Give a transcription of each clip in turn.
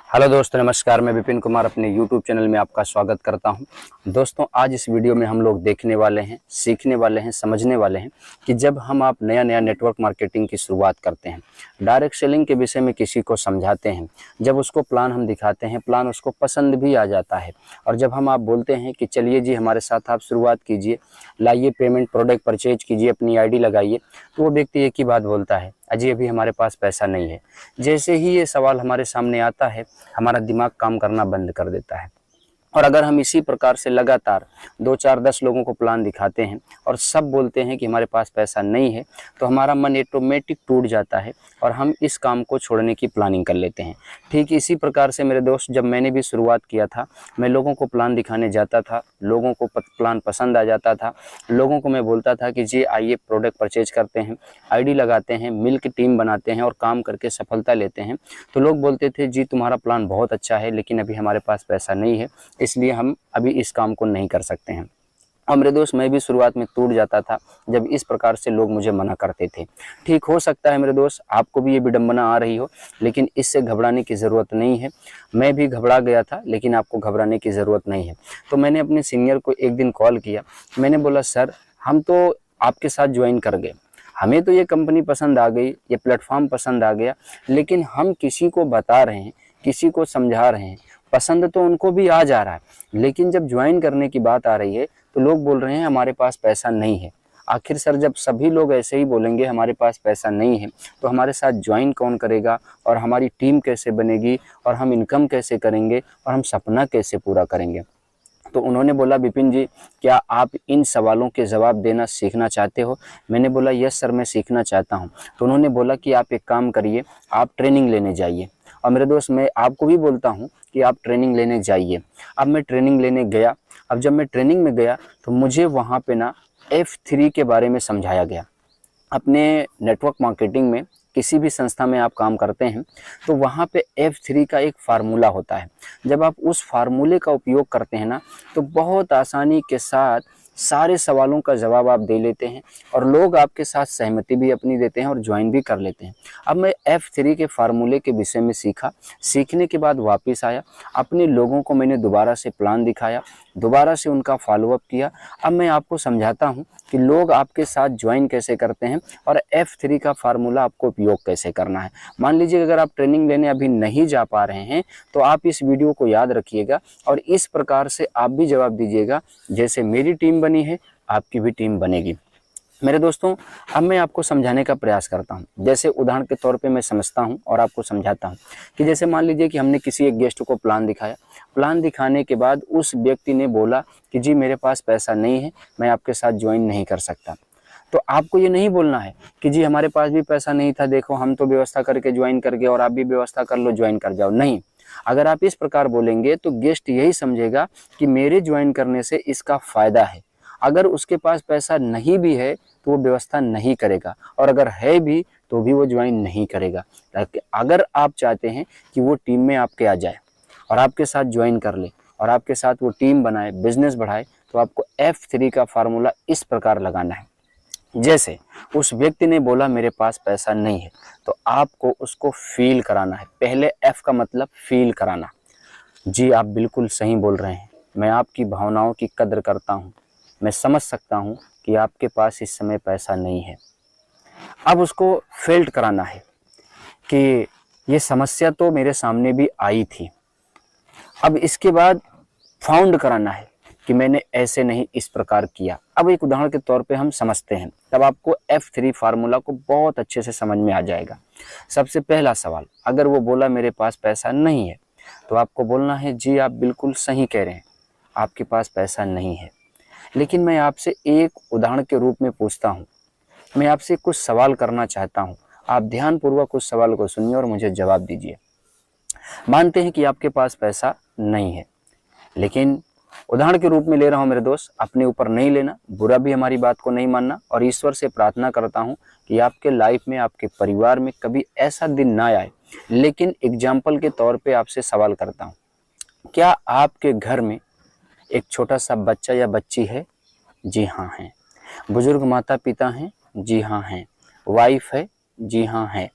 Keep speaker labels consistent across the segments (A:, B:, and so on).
A: Hello दोस्तों, नमस्कार। मैं विपिन कुमार अपने YouTube चैनल में आपका स्वागत करता हूं। दोस्तों, आज इस वीडियो में हम लोग देखने वाले हैं, सीखने वाले हैं, समझने वाले हैं कि जब हम आप नया नेटवर्क मार्केटिंग की शुरुआत करते हैं, डायरेक्ट सेलिंग के विषय में किसी को समझाते हैं, जब उसको प्लान हम दिखाते हैं, प्लान उसको पसंद भी आ जाता है, और जब हम आप बोलते हैं कि चलिए जी हमारे साथ आप शुरुआत कीजिए, लाइए पेमेंट, प्रोडक्ट परचेज कीजिए, अपनी ID लगाइए, तो वो व्यक्ति एक ही बात बोलता है, अजी अभी हमारे पास पैसा नहीं है। जैसे ही ये सवाल हमारे सामने आता है, हमारा दिमाग काम करना बंद कर देता है। और अगर हम इसी प्रकार से लगातार 2, 4, 10 लोगों को प्लान दिखाते हैं और सब बोलते हैं कि हमारे पास पैसा नहीं है, तो हमारा मन ऑटोमेटिक टूट जाता है और हम इस काम को छोड़ने की प्लानिंग कर लेते हैं। ठीक इसी प्रकार से मेरे दोस्त, जब मैंने भी शुरुआत किया था, मैं लोगों को प्लान दिखाने जाता था, लोगों को प्लान पसंद आ जाता था, लोगों को मैं बोलता था कि जी आइए प्रोडक्ट परचेज करते हैं, ID लगाते हैं, मिलकर टीम बनाते हैं और काम करके सफलता लेते हैं। तो लोग बोलते थे जी तुम्हारा प्लान बहुत अच्छा है, लेकिन अभी हमारे पास पैसा नहीं है, इसलिए हम अभी इस काम को नहीं कर सकते हैं। और मेरे दोस्त, मैं भी शुरुआत में टूट जाता था जब इस प्रकार से लोग मुझे मना करते थे। ठीक हो सकता है मेरे दोस्त आपको भी ये विडंबना आ रही हो, लेकिन इससे घबराने की ज़रूरत नहीं है। मैं भी घबरा गया था, लेकिन आपको घबराने की ज़रूरत नहीं है। तो मैंने अपने सीनियर को एक दिन कॉल किया, मैंने बोला सर हम तो आपके साथ ज्वाइन कर गए, हमें तो ये कंपनी पसंद आ गई, ये प्लेटफॉर्म पसंद आ गया, लेकिन हम किसी को बता रहे हैं, किसी को समझा रहे हैं, पसंद तो उनको भी आ जा रहा है, लेकिन जब ज्वाइन करने की बात आ रही है तो लोग बोल रहे हैं हमारे पास पैसा नहीं है। आखिर सर, जब सभी लोग ऐसे ही बोलेंगे हमारे पास पैसा नहीं है, तो हमारे साथ ज्वाइन कौन करेगा, और हमारी टीम कैसे बनेगी, और हम इनकम कैसे करेंगे, और हम सपना कैसे पूरा करेंगे। तो उन्होंने बोला विपिन जी, क्या आप इन सवालों के जवाब देना सीखना चाहते हो? मैंने बोला यस सर, मैं सीखना चाहता हूँ। तो उन्होंने बोला कि आप एक काम करिए, आप ट्रेनिंग लेने जाइए। और मेरे दोस्त, मैं आपको भी बोलता हूँ कि आप ट्रेनिंग लेने जाइए। अब मैं ट्रेनिंग लेने गया। अब जब मैं ट्रेनिंग में गया तो मुझे वहाँ पे ना F3 के बारे में समझाया गया। अपने नेटवर्क मार्केटिंग में किसी भी संस्था में आप काम करते हैं तो वहाँ पे F3 का एक फार्मूला होता है। जब आप उस फार्मूले का उपयोग करते हैं ना, तो बहुत आसानी के साथ सारे सवालों का जवाब आप दे लेते हैं, और लोग आपके साथ सहमति भी अपनी देते हैं और ज्वाइन भी कर लेते हैं। अब मैं F3 के फार्मूले के विषय में सीखा। सीखने के बाद वापस आया, अपने लोगों को मैंने दोबारा से प्लान दिखाया, दोबारा से उनका फॉलोअप किया। अब मैं आपको समझाता हूँ कि लोग आपके साथ ज्वाइन कैसे करते हैं और F3 का फार्मूला आपको उपयोग कैसे करना है। मान लीजिए अगर आप ट्रेनिंग लेने अभी नहीं जा पा रहे हैं, तो आप इस वीडियो को याद रखिएगा और इस प्रकार से आप भी जवाब दीजिएगा, जैसे मेरी टीम बनी है आपकी भी टीम बनेगी। मेरे दोस्तों, अब मैं आपको समझाने का प्रयास करता हूं। जैसे उदाहरण के तौर पे मैं समझता हूं और आपको समझाता हूं कि जैसे मान लीजिए कि हमने किसी एक गेस्ट को प्लान दिखाया। प्लान दिखाने के बाद उस व्यक्ति ने बोला कि जी मेरे पास पैसा नहीं है, मैं आपके साथ ज्वाइन नहीं कर सकता। तो आपको ये नहीं बोलना है कि जी हमारे पास भी पैसा नहीं था, देखो हम तो व्यवस्था करके ज्वाइन कर गए और आप भी व्यवस्था कर लो, ज्वाइन कर जाओ। नहीं, अगर आप इस प्रकार बोलेंगे तो गेस्ट यही समझेगा कि मेरे ज्वाइन करने से इसका फायदा है। अगर उसके पास पैसा नहीं भी है तो वो व्यवस्था नहीं करेगा, और अगर है भी तो भी वो ज्वाइन नहीं करेगा। अगर आप चाहते हैं कि वो टीम में आपके आ जाए और आपके साथ ज्वाइन कर ले और आपके साथ वो टीम बनाए, बिजनेस बढ़ाए, तो आपको F3 का फार्मूला इस प्रकार लगाना है। जैसे उस व्यक्ति ने बोला मेरे पास पैसा नहीं है, तो आपको उसको फील कराना है। पहले F का मतलब फील कराना। जी आप बिल्कुल सही बोल रहे हैं, मैं आपकी भावनाओं की कद्र करता हूँ, मैं समझ सकता हूँ कि आपके पास इस समय पैसा नहीं है। अब उसको फेल्ट कराना है कि ये समस्या तो मेरे सामने भी आई थी। अब इसके बाद फाउंड कराना है कि मैंने ऐसे नहीं इस प्रकार किया। अब एक उदाहरण के तौर पे हम समझते हैं, तब आपको F3 फार्मूला को बहुत अच्छे से समझ में आ जाएगा। सबसे पहला सवाल, अगर वो बोला मेरे पास पैसा नहीं है, तो आपको बोलना है जी आप बिल्कुल सही कह रहे हैं, आपके पास पैसा नहीं है, लेकिन मैं आपसे एक उदाहरण के रूप में पूछता हूँ, मैं आपसे कुछ सवाल करना चाहता हूँ। आप ध्यानपूर्वक उस सवाल को सुनिए और मुझे जवाब दीजिए। मानते हैं कि आपके पास पैसा नहीं है, लेकिन उदाहरण के रूप में ले रहा हूं मेरे दोस्त, अपने ऊपर नहीं लेना, बुरा भी हमारी बात को नहीं मानना, और ईश्वर से प्रार्थना करता हूं कि आपके लाइफ में, आपके परिवार में कभी ऐसा दिन ना आए। लेकिन एग्जाम्पल के तौर पे आपसे सवाल करता हूं, क्या आपके घर में एक छोटा सा बच्चा या बच्ची है? जी हाँ है। बुजुर्ग माता पिता हैं? जी हाँ हैं। वाइफ है? जी हाँ है।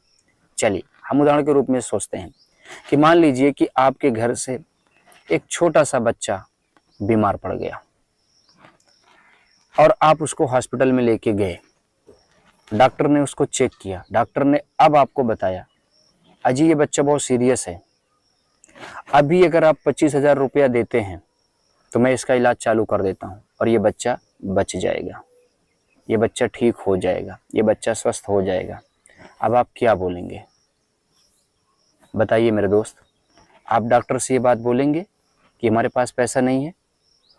A: चलिए हम उदाहरण के रूप में सोचते हैं, कि मान लीजिए कि आपके घर से एक छोटा सा बच्चा बीमार पड़ गया और आप उसको हॉस्पिटल में लेके गए। डॉक्टर ने उसको चेक किया, डॉक्टर ने अब आपको बताया अजी ये बच्चा बहुत सीरियस है, अभी अगर आप 25,000 रुपया देते हैं तो मैं इसका इलाज चालू कर देता हूँ और ये बच्चा बच जाएगा, ये बच्चा ठीक हो जाएगा, ये बच्चा स्वस्थ हो जाएगा। अब आप क्या बोलेंगे बताइए मेरे दोस्त? आप डॉक्टर से ये बात बोलेंगे कि हमारे पास पैसा नहीं है?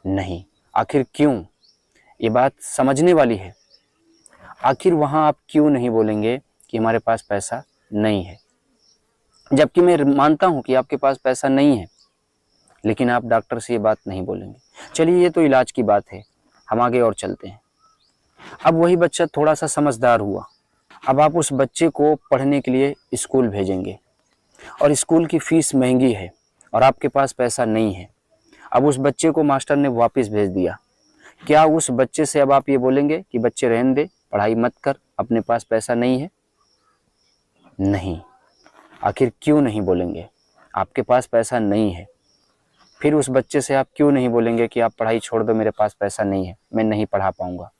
A: नहीं। आखिर क्यों? ये बात समझने वाली है। आखिर वहाँ आप क्यों नहीं बोलेंगे कि हमारे पास पैसा नहीं है, जबकि मैं मानता हूँ कि आपके पास पैसा नहीं है, लेकिन आप डॉक्टर से ये बात नहीं बोलेंगे। चलिए ये तो इलाज की बात है, हम आगे और चलते हैं। अब वही बच्चा थोड़ा सा समझदार हुआ, अब आप उस बच्चे को पढ़ने के लिए स्कूल भेजेंगे और स्कूल की फ़ीस महंगी है और आपके पास पैसा नहीं है। अब उस बच्चे को मास्टर ने वापस भेज दिया, क्या उस बच्चे से अब आप ये बोलेंगे कि बच्चे रहने दे, पढ़ाई मत कर, अपने पास पैसा नहीं है? नहीं। आखिर क्यों नहीं बोलेंगे? आपके पास पैसा नहीं है। फिर उस बच्चे से आप क्यों नहीं बोलेंगे कि आप पढ़ाई छोड़ दो, मेरे पास पैसा नहीं है, मैं नहीं पढ़ा पाऊंगा?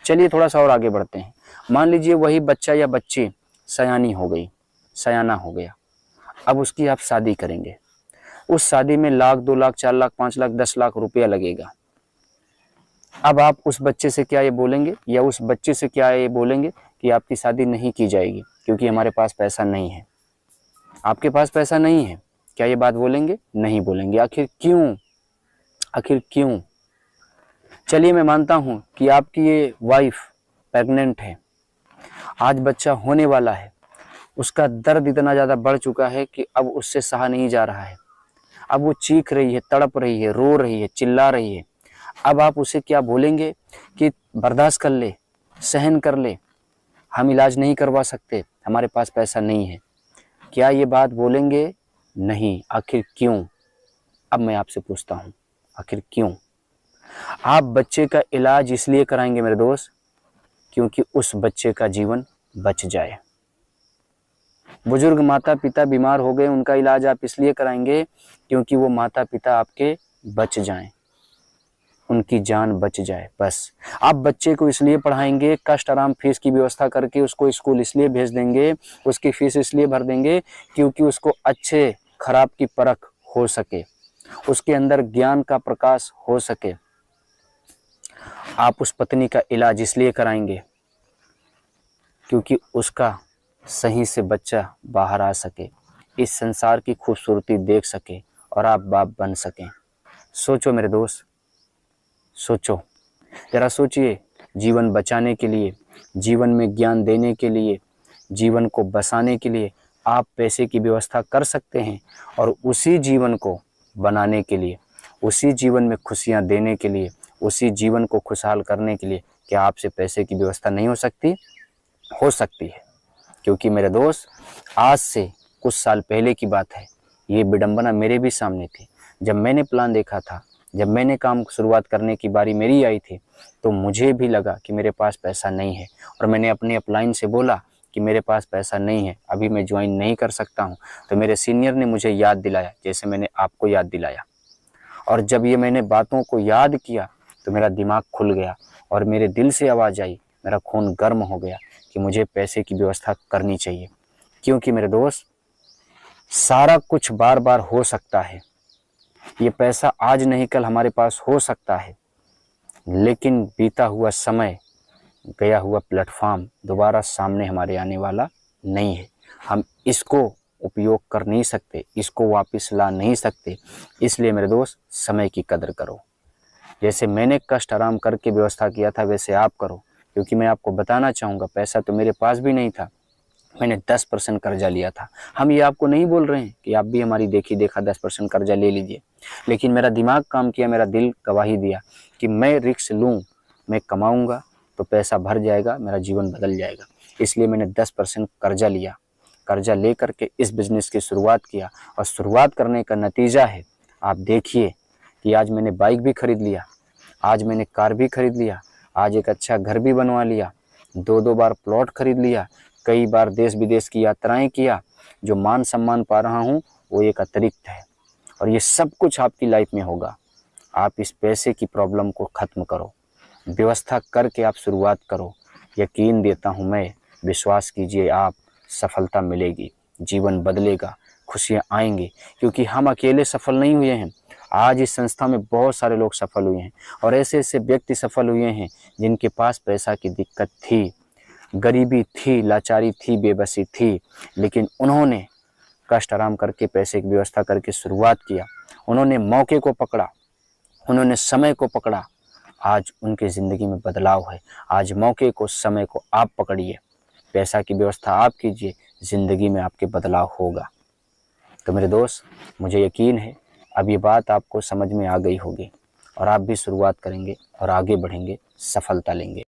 A: चलिए थोड़ा सा और आगे बढ़ते हैं। मान लीजिए वही बच्चा या बच्ची सयानी हो गई, सयाना हो गया, अब उसकी आप शादी करेंगे। उस शादी में 1 लाख 2 लाख 4 लाख 5 लाख 10 लाख रुपया लगेगा। अब आप उस बच्चे से क्या ये बोलेंगे या उस बच्चे से क्या ये बोलेंगे कि आपकी शादी नहीं की जाएगी क्योंकि हमारे पास पैसा नहीं है? आपके पास पैसा नहीं है, क्या ये बात बोलेंगे? नहीं बोलेंगे। आखिर क्यों? आखिर क्यों? चलिए मैं मानता हूँ कि आपकी ये वाइफ प्रेग्नेंट है, आज बच्चा होने वाला है, उसका दर्द इतना ज़्यादा बढ़ चुका है कि अब उससे सहा नहीं जा रहा है। अब वो चीख रही है, तड़प रही है, रो रही है, चिल्ला रही है। अब आप उसे क्या बोलेंगे कि बर्दाश्त कर ले, सहन कर ले, हम इलाज नहीं करवा सकते, हमारे पास पैसा नहीं है? क्या ये बात बोलेंगे? नहीं। आखिर क्यों? अब मैं आपसे पूछता हूँ, आखिर क्यों? आप बच्चे का इलाज इसलिए कराएंगे मेरे दोस्त क्योंकि उस बच्चे का जीवन बच जाए। बुजुर्ग माता पिता बीमार हो गए, उनका इलाज आप इसलिए कराएंगे क्योंकि वो माता पिता आपके बच जाएं, उनकी जान बच जाए, बस। आप बच्चे को इसलिए पढ़ाएंगे, कष्ट आराम फीस की व्यवस्था करके उसको स्कूल इसलिए भेज देंगे, उसकी फीस इसलिए भर देंगे क्योंकि उसको अच्छे खराब की परख हो सके, उसके अंदर ज्ञान का प्रकाश हो सके। आप उस पत्नी का इलाज इसलिए कराएंगे क्योंकि उसका सही से बच्चा बाहर आ सके, इस संसार की खूबसूरती देख सके और आप बाप बन सकें। सोचो मेरे दोस्त, सोचो, जरा सोचिए। जीवन बचाने के लिए, जीवन में ज्ञान देने के लिए, जीवन को बसाने के लिए आप पैसे की व्यवस्था कर सकते हैं और उसी जीवन को बनाने के लिए, उसी जीवन में खुशियां देने के लिए, उसी जीवन को खुशहाल करने के लिए क्या आपसे पैसे की व्यवस्था नहीं हो सकती? हो सकती है। क्योंकि मेरे दोस्त, आज से कुछ साल पहले की बात है, ये विडंबना मेरे भी सामने थी। जब मैंने प्लान देखा था, जब मैंने काम शुरुआत करने की बारी मेरी आई थी, तो मुझे भी लगा कि मेरे पास पैसा नहीं है और मैंने अपने अपलाइन से बोला कि मेरे पास पैसा नहीं है, अभी मैं ज्वाइन नहीं कर सकता हूँ। तो मेरे सीनियर ने मुझे याद दिलाया, जैसे मैंने आपको याद दिलाया। और जब ये मैंने बातों को याद किया तो मेरा दिमाग खुल गया और मेरे दिल से आवाज़ आई, मेरा खून गर्म हो गया कि मुझे पैसे की व्यवस्था करनी चाहिए। क्योंकि मेरे दोस्त, सारा कुछ बार बार हो सकता है, ये पैसा आज नहीं कल हमारे पास हो सकता है, लेकिन बीता हुआ समय, गया हुआ प्लेटफॉर्म दोबारा सामने हमारे आने वाला नहीं है। हम इसको उपयोग कर नहीं सकते, इसको वापस ला नहीं सकते। इसलिए मेरे दोस्त, समय की कदर करो। जैसे मैंने कष्ट आराम करके व्यवस्था किया था वैसे आप करो। क्योंकि मैं आपको बताना चाहूँगा, पैसा तो मेरे पास भी नहीं था, मैंने 10% कर्जा लिया था। हम ये आपको नहीं बोल रहे हैं कि आप भी हमारी देखी देखा 10% कर्जा ले लीजिए, लेकिन मेरा दिमाग काम किया, मेरा दिल गवाही दिया कि मैं रिस्क लूँ, मैं कमाऊँगा तो पैसा भर जाएगा, मेरा जीवन बदल जाएगा। इसलिए मैंने 10% कर्जा लिया। कर्जा ले करके इस बिज़नेस की शुरुआत किया और शुरुआत करने का नतीजा है, आप देखिए कि आज मैंने बाइक भी खरीद लिया, आज मैंने कार भी खरीद लिया, आज एक अच्छा घर भी बनवा लिया, 2-2 बार प्लॉट खरीद लिया, कई बार देश विदेश की यात्राएं किया। जो मान सम्मान पा रहा हूँ वो एक अतिरिक्त है, और ये सब कुछ आपकी लाइफ में होगा। आप इस पैसे की प्रॉब्लम को ख़त्म करो, व्यवस्था करके आप शुरुआत करो। यकीन देता हूँ मैं, विश्वास कीजिए, आप सफलता मिलेगी, जीवन बदलेगा, खुशियाँ आएंगी। क्योंकि हम अकेले सफल नहीं हुए हैं, आज इस संस्था में बहुत सारे लोग सफल हुए हैं, और ऐसे ऐसे व्यक्ति सफल हुए हैं जिनके पास पैसा की दिक्कत थी, गरीबी थी, लाचारी थी, बेबसी थी, लेकिन उन्होंने कष्ट आराम करके पैसे की व्यवस्था करके शुरुआत किया। उन्होंने मौके को पकड़ा, उन्होंने समय को पकड़ा, आज उनके ज़िंदगी में बदलाव है। आज मौके को, समय को आप पकड़िए, पैसा की व्यवस्था आप कीजिए, ज़िंदगी में आपके बदलाव होगा। तो मेरे दोस्त, मुझे यकीन है अब ये बात आपको समझ में आ गई होगी, और आप भी शुरुआत करेंगे और आगे बढ़ेंगे, सफलता लेंगे।